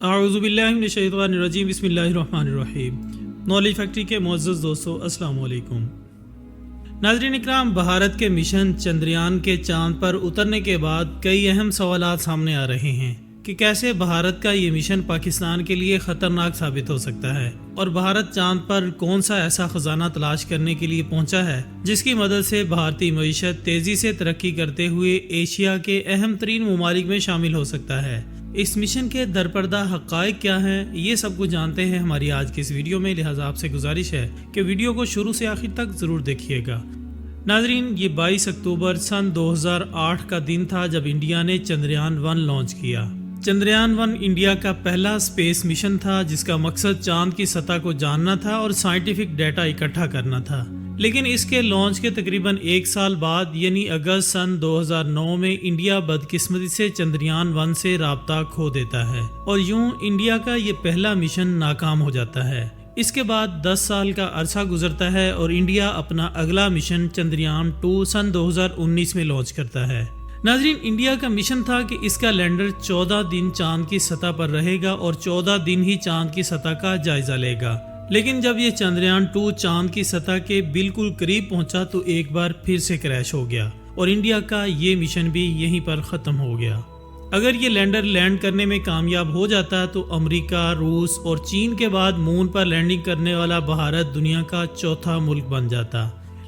اعوذ باللہ من الشیطان الرجیم بسم اللہ الرحمن الرحیم۔ نالج فیکٹری کے معزز دوستو السلام علیکم۔ ناظرین اکرام، بھارت کے مشن چندریان کے چاند پر اترنے کے بعد کئی اہم سوالات سامنے آ رہے ہیں کہ کیسے بھارت کا یہ مشن پاکستان کے لیے خطرناک ثابت ہو سکتا ہے، اور بھارت چاند پر کون سا ایسا خزانہ تلاش کرنے کے لیے پہنچا ہے جس کی مدد سے بھارتی معیشت تیزی سے ترقی کرتے ہوئے ایشیا کے اہم ترین ممالک میں شامل ہو سکتا ہے۔ اس مشن کے درپردہ حقائق کیا ہیں، یہ سب کچھ جانتے ہیں ہماری آج کی اس ویڈیو میں، لہٰذا آپ سے گزارش ہے کہ ویڈیو کو شروع سے آخر تک ضرور دیکھیے گا۔ ناظرین، یہ 22 اکتوبر سن 2008 کا دن تھا جب انڈیا نے چندریان 1 لانچ کیا۔ چندریان 1 انڈیا کا پہلا اسپیس مشن تھا جس کا مقصد چاند کی سطح کو جاننا تھا اور سائنٹیفک ڈیٹا اکٹھا کرنا تھا، لیکن اس کے لانچ کے تقریباً 1 سال بعد یعنی اگست سن 2009 میں انڈیا بدقسمتی سے چندریان 1 سے رابطہ کھو دیتا ہے، اور یوں انڈیا کا یہ پہلا مشن ناکام ہو جاتا ہے۔ اس کے بعد 10 سال کا عرصہ گزرتا ہے اور انڈیا اپنا اگلا مشن چندریان 2 سن 2019 میں لانچ کرتا ہے۔ ناظرین، انڈیا کا مشن تھا کہ اس کا لینڈر 14 دن چاند کی سطح پر رہے گا اور 14 دن ہی چاند کی سطح کا جائزہ لے گا، لیکن جب یہ چندریان 2 چاند کی سطح کے بالکل قریب پہنچا تو ایک بار پھر سے کریش ہو گیا اور انڈیا کا یہ مشن بھی یہیں پر ختم ہو گیا۔ اگر یہ لینڈر لینڈ کرنے میں کامیاب ہو جاتا تو امریکہ، روس اور چین کے بعد مون پر لینڈنگ کرنے والا بھارت دنیا کا چوتھا ملک بن جاتا،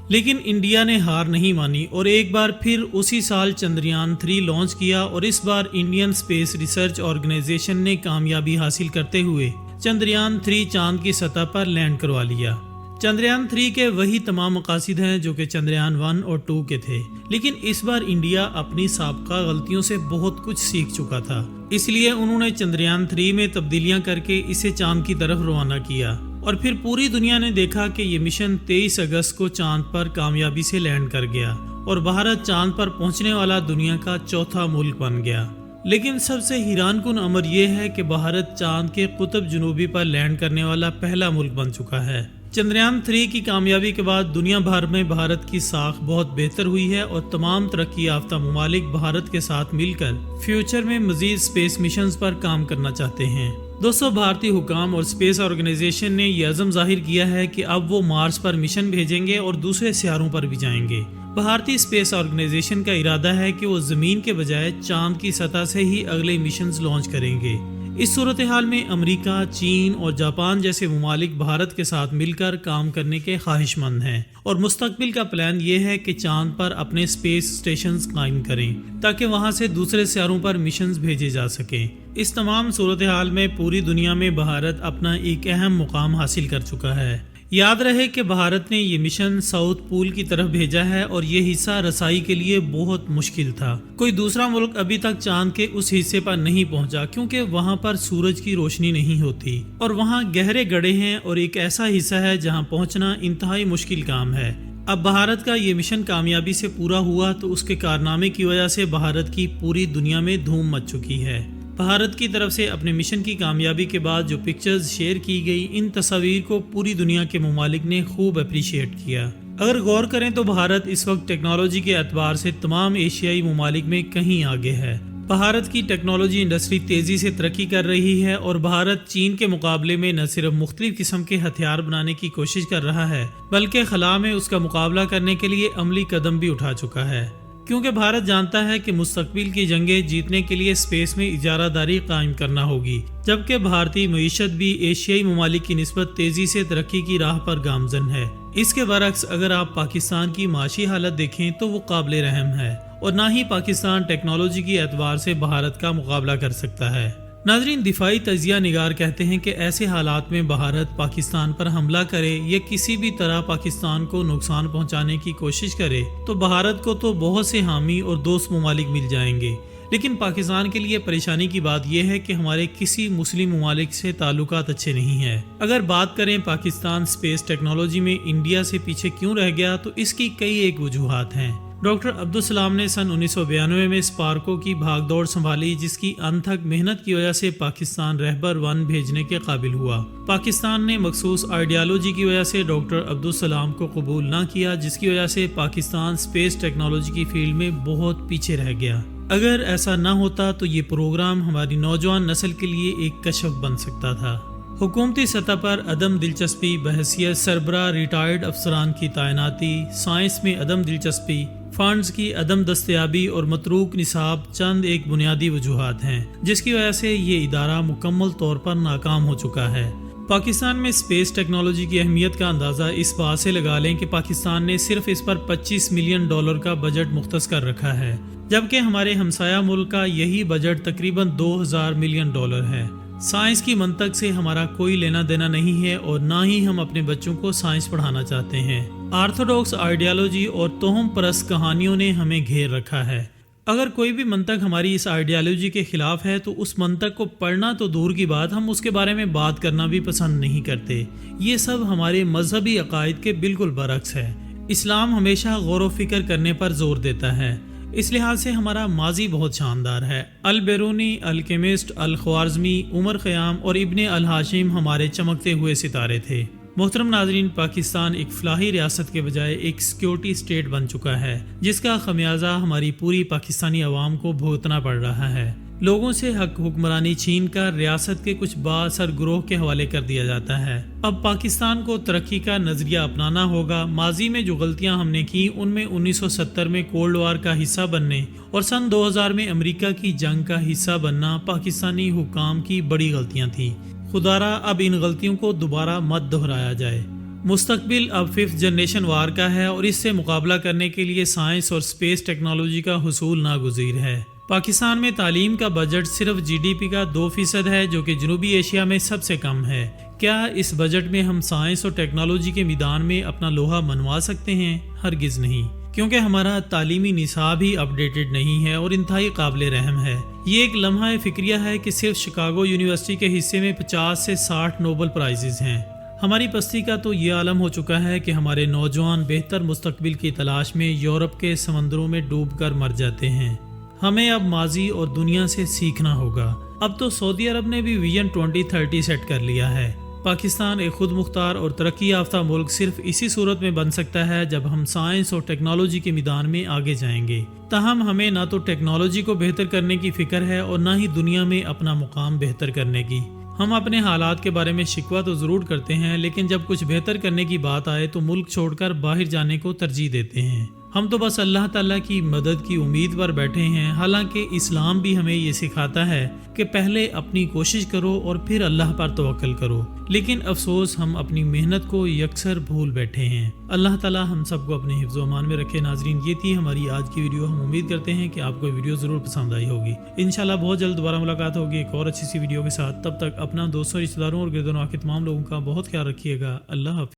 لیکن انڈیا نے ہار نہیں مانی اور ایک بار پھر اسی سال چندریان 3 لانچ کیا، اور اس بار انڈین اسپیس ریسرچ آرگنائزیشن نے کامیابی حاصل کرتے ہوئے چندریان 3 چاند کی سطح پر لینڈ کروا لیا۔ چندریان 3 کے وہی تمام مقاصد ہیں جو کہ چندریان 1 اور 2 کے تھے، لیکن اس بار انڈیا اپنی سابقہ غلطیوں سے بہت کچھ سیکھ چکا تھا، اس لیے انہوں نے چندریان 3 میں تبدیلیاں کر کے اسے چاند کی طرف روانہ کیا، اور پھر پوری دنیا نے دیکھا کہ یہ مشن 23 اگست کو چاند پر کامیابی سے لینڈ کر گیا اور بھارت چاند پر پہنچنے والا دنیا کا چوتھا ملک بن گیا۔ لیکن سب سے حیران کن امر یہ ہے کہ بھارت چاند کے قطب جنوبی پر لینڈ کرنے والا پہلا ملک بن چکا ہے۔ چندریان 3 کی کامیابی کے بعد دنیا بھر میں بھارت کی ساکھ بہت بہتر ہوئی ہے، اور تمام ترقی یافتہ ممالک بھارت کے ساتھ مل کر فیوچر میں مزید اسپیس مشنز پر کام کرنا چاہتے ہیں۔ دوستو، بھارتی حکام اور اسپیس آرگنائزیشن نے یہ عزم ظاہر کیا ہے کہ اب وہ مارس پر مشن بھیجیں گے اور دوسرے سیاروں پر بھی جائیں گے۔ بھارتی اسپیس آرگنائزیشن کا ارادہ ہے کہ وہ زمین کے بجائے چاند کی سطح سے ہی اگلے مشنز لانچ کریں گے۔ اس صورتحال میں امریکہ، چین اور جاپان جیسے ممالک بھارت کے ساتھ مل کر کام کرنے کے خواہش مند ہیں، اور مستقبل کا پلان یہ ہے کہ چاند پر اپنے اسپیس اسٹیشنز قائم کریں تاکہ وہاں سے دوسرے سیاروں پر مشنز بھیجے جا سکیں۔ اس تمام صورتحال میں پوری دنیا میں بھارت اپنا ایک اہم مقام حاصل کر چکا ہے۔ یاد رہے کہ بھارت نے یہ مشن ساؤتھ پول کی طرف بھیجا ہے، اور یہ حصہ رسائی کے لیے بہت مشکل تھا۔ کوئی دوسرا ملک ابھی تک چاند کے اس حصے پر نہیں پہنچا کیونکہ وہاں پر سورج کی روشنی نہیں ہوتی، اور وہاں گہرے گڑھے ہیں اور ایک ایسا حصہ ہے جہاں پہنچنا انتہائی مشکل کام ہے۔ اب بھارت کا یہ مشن کامیابی سے پورا ہوا تو اس کے کارنامے کی وجہ سے بھارت کی پوری دنیا میں دھوم مچ چکی ہے۔ بھارت کی طرف سے اپنے مشن کی کامیابی کے بعد جو پکچرز شیئر کی گئی، ان تصاویر کو پوری دنیا کے ممالک نے خوب اپریشیٹ کیا۔ اگر غور کریں تو بھارت اس وقت ٹیکنالوجی کے اعتبار سے تمام ایشیائی ممالک میں کہیں آگے ہے۔ بھارت کی ٹیکنالوجی انڈسٹری تیزی سے ترقی کر رہی ہے، اور بھارت چین کے مقابلے میں نہ صرف مختلف قسم کے ہتھیار بنانے کی کوشش کر رہا ہے بلکہ خلا میں اس کا مقابلہ کرنے کے لیے عملی قدم بھی اٹھا چکا ہے، کیونکہ بھارت جانتا ہے کہ مستقبل کی جنگیں جیتنے کے لیے اسپیس میں اجارہ داری قائم کرنا ہوگی، جبکہ بھارتی معیشت بھی ایشیائی ممالک کی نسبت تیزی سے ترقی کی راہ پر گامزن ہے۔ اس کے برعکس اگر آپ پاکستان کی معاشی حالت دیکھیں تو وہ قابل رحم ہے، اور نہ ہی پاکستان ٹیکنالوجی کے اعتبار سے بھارت کا مقابلہ کر سکتا ہے۔ ناظرین، دفاعی تجزیہ نگار کہتے ہیں کہ ایسے حالات میں بھارت پاکستان پر حملہ کرے یا کسی بھی طرح پاکستان کو نقصان پہنچانے کی کوشش کرے تو بھارت کو تو بہت سے حامی اور دوست ممالک مل جائیں گے، لیکن پاکستان کے لیے پریشانی کی بات یہ ہے کہ ہمارے کسی مسلم ممالک سے تعلقات اچھے نہیں ہیں۔ اگر بات کریں پاکستان اسپیس ٹیکنالوجی میں انڈیا سے پیچھے کیوں رہ گیا تو اس کی کئی ایک وجوہات ہیں۔ ڈاکٹر عبدالسلام نے سن 1992 میں اسپارکو کی بھاگ دوڑ سنبھالی، جس کی انتھک محنت کی وجہ سے پاکستان رہبر 1 بھیجنے کے قابل ہوا۔ پاکستان نے مخصوص آئیڈیالوجی کی وجہ سے ڈاکٹر عبدالسلام کو قبول نہ کیا، جس کی وجہ سے پاکستان اسپیس ٹیکنالوجی کی فیلڈ میں بہت پیچھے رہ گیا۔ اگر ایسا نہ ہوتا تو یہ پروگرام ہماری نوجوان نسل کے لیے ایک کشف بن سکتا تھا۔ حکومتی سطح پر عدم دلچسپی بحیثیت سربراہ ریٹائرڈ افسران کی تعیناتی، سائنس میں عدم دلچسپی، فنڈز کی عدم دستیابی اور متروک نصاب چند ایک بنیادی وجوہات ہیں جس کی وجہ سے یہ ادارہ مکمل طور پر ناکام ہو چکا ہے۔ پاکستان میں اسپیس ٹیکنالوجی کی اہمیت کا اندازہ اس بات سے لگا لیں کہ پاکستان نے صرف اس پر $25 ملین کا بجٹ مختص کر رکھا ہے، جبکہ ہمارے ہمسایہ ملک کا یہی بجٹ تقریباً $2000 ملین ہے۔ سائنس کی منطق سے ہمارا کوئی لینا دینا نہیں ہے اور نہ ہی ہم اپنے بچوں کو سائنس پڑھانا چاہتے ہیں۔ آرتھوڈاکس آئیڈیالوجی اور توہم پرست کہانیوں نے ہمیں گھیر رکھا ہے۔ اگر کوئی بھی منطق ہماری اس آئیڈیالوجی کے خلاف ہے تو اس منطق کو پڑھنا تو دور کی بات، ہم اس کے بارے میں بات کرنا بھی پسند نہیں کرتے۔ یہ سب ہمارے مذہبی عقائد کے بالکل برعکس ہے۔ اسلام ہمیشہ غور و فکر کرنے پر زور دیتا ہے، اس لحاظ سے ہمارا ماضی بہت شاندار ہے۔ البیرونی، الکیمسٹ، الخوارزمی، عمر خیام اور ابن الہاشم ہمارے چمکتے ہوئے ستارے تھے۔ محترم ناظرین، پاکستان ایک فلاحی ریاست کے بجائے ایک سیکیورٹی اسٹیٹ بن چکا ہے جس کا خمیازہ ہماری پوری پاکستانی عوام کو بھگتنا پڑ رہا ہے۔ لوگوں سے حکمرانی چھین کر ریاست کے کچھ بااثر گروہ کے حوالے کر دیا جاتا ہے۔ اب پاکستان کو ترقی کا نظریہ اپنانا ہوگا۔ ماضی میں جو غلطیاں ہم نے کی ان میں 1970 میں کولڈ وار کا حصہ بننے اور سن 2000 میں امریکہ کی جنگ کا حصہ بننا پاکستانی حکام کی بڑی غلطیاں تھیں۔ خدارا اب ان غلطیوں کو دوبارہ مت دہرایا جائے۔ مستقبل اب 5th جنریشن وار کا ہے اور اس سے مقابلہ کرنے کے لیے سائنس اور اسپیس ٹیکنالوجی کا حصول ناگزیر ہے۔ پاکستان میں تعلیم کا بجٹ صرف GDP کا 2% ہے جو کہ جنوبی ایشیا میں سب سے کم ہے۔ کیا اس بجٹ میں ہم سائنس اور ٹیکنالوجی کے میدان میں اپنا لوہا منوا سکتے ہیں؟ ہرگز نہیں، کیونکہ ہمارا تعلیمی نصاب ہی اپ ڈیٹڈ نہیں ہے اور انتہائی قابل رحم ہے۔ یہ ایک لمحہ فکریہ ہے کہ صرف شکاگو یونیورسٹی کے حصے میں 50 سے 60 نوبل پرائزز ہیں۔ ہماری پستی کا تو یہ عالم ہو چکا ہے کہ ہمارے نوجوان بہتر مستقبل کی تلاش میں یورپ کے سمندروں میں ڈوب کر مر جاتے ہیں۔ ہمیں اب ماضی اور دنیا سے سیکھنا ہوگا۔ اب تو سعودی عرب نے بھی ویژن 2030 سیٹ کر لیا ہے۔ پاکستان ایک خود مختار اور ترقی یافتہ ملک صرف اسی صورت میں بن سکتا ہے جب ہم سائنس اور ٹیکنالوجی کے میدان میں آگے جائیں گے۔ تاہم ہمیں نہ تو ٹیکنالوجی کو بہتر کرنے کی فکر ہے اور نہ ہی دنیا میں اپنا مقام بہتر کرنے کی۔ ہم اپنے حالات کے بارے میں شکوہ تو ضرور کرتے ہیں، لیکن جب کچھ بہتر کرنے کی بات آئے تو ملک چھوڑ کر باہر جانے کو ترجیح دیتے ہیں۔ ہم تو بس اللہ تعالیٰ کی مدد کی امید پر بیٹھے ہیں، حالانکہ اسلام بھی ہمیں یہ سکھاتا ہے کہ پہلے اپنی کوشش کرو اور پھر اللہ پر توکل کرو، لیکن افسوس ہم اپنی محنت کو یکسر بھول بیٹھے ہیں۔ اللہ تعالیٰ ہم سب کو اپنے حفظ و امان میں رکھے۔ ناظرین، یہ تھی ہماری آج کی ویڈیو۔ ہم امید کرتے ہیں کہ آپ کو ویڈیو ضرور پسند آئی ہوگی۔ انشاءاللہ بہت جلد دوبارہ ملاقات ہوگی ایک اور اچھی سی ویڈیو کے ساتھ۔ تب تک اپنا دوستوں، رشتہ داروں اور گرد و نواح کے تمام لوگوں کا بہت خیال رکھیے گا۔ اللہ حافظ۔